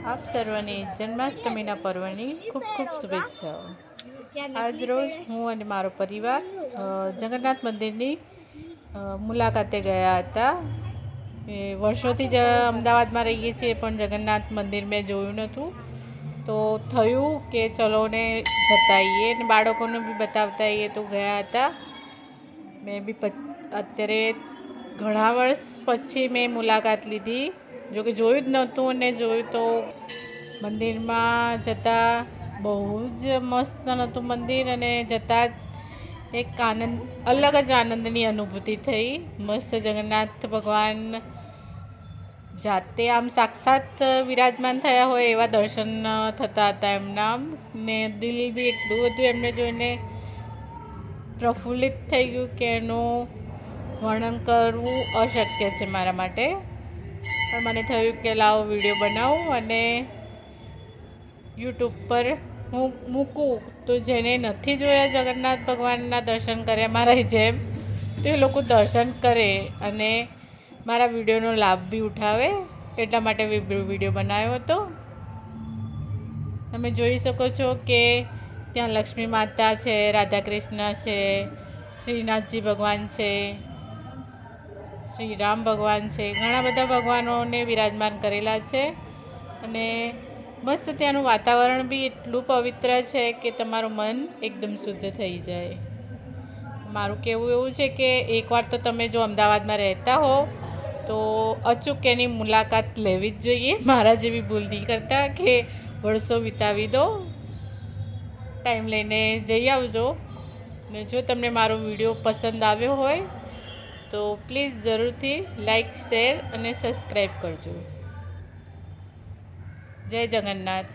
આપ સર્વને જન્માષ્ટમીના પર્વની ખૂબ ખૂબ શુભેચ્છાઓ। આજ રોજ હું અને મારો પરિવાર જગન્નાથ મંદિરની મુલાકાતે ગયા હતા। વર્ષોથી જ અમદાવાદમાં રહીએ છીએ પણ જગન્નાથ મંદિર મેં જોયું નહોતું, તો થયું કે ચલો ને જતા આવીએ ને બાળકોને બી બતાવતા આવીએ, તો ગયા હતા। મેં બી અત્યારે ઘણા વર્ષ પછી મેં મુલાકાત લીધી, જો કે જોયું જ નહોતું અને જોયું તો મંદિરમાં જતાં બહુ જ મસ્ત નહોતું મંદિર, અને જતાં જ એક અલગ જ આનંદની અનુભૂતિ થઈ। મસ્ત જગન્નાથ ભગવાન જાતે આમ સાક્ષાત વિરાજમાન થયા હોય એવા દર્શન થતા હતા એમના, ને દિલ બી એટલું બધું એમને જોઈને પ્રફુલ્લિત થઈ ગયું કે એનું વર્ણન કરવું અશક્ય છે મારા માટે। પણ મને થયું કે લાવો વિડીયો બનાવું અને યુટ્યુબ પર હું મૂકું, તો જેને નથી જોયા જગન્નાથ ભગવાનના દર્શન કર્યા મારા જેમ, તો એ લોકો દર્શન કરે અને મારા વિડીયોનો લાભ બી ઉઠાવે, એટલા માટે વિડીયો બનાવ્યો હતો। તમે જોઈ શકો છો કે ત્યાં લક્ષ્મી માતા છે, રાધા કૃષ્ણ છે, શ્રીનાથજી ભગવાન છે, શ્રી રામ ભગવાન છે, ઘણા બધા ભગવાનોને વિરાજમાન કરેલા છે। અને મસ્ત ત્યાંનું વાતાવરણ બી એટલું પવિત્ર છે કે તમારું મન એકદમ શુદ્ધ થઈ જાય। મારું કહેવું એવું છે કે એકવાર તો તમે જો અમદાવાદમાં રહેતા હો તો અચૂક એની મુલાકાત લેવી જ જોઈએ। મારા જેવી ભૂલ નહીં કરતા કે વર્ષો વિતાવી દો, ટાઈમ લઈને જઈ આવજો। ને જો તમને મારો વિડીયો પસંદ આવ્યો હોય તો પ્લીઝ જરૂરથી લાઈક, શેર અને સબસ્ક્રાઈબ કરજો। જય જગન્નાથ।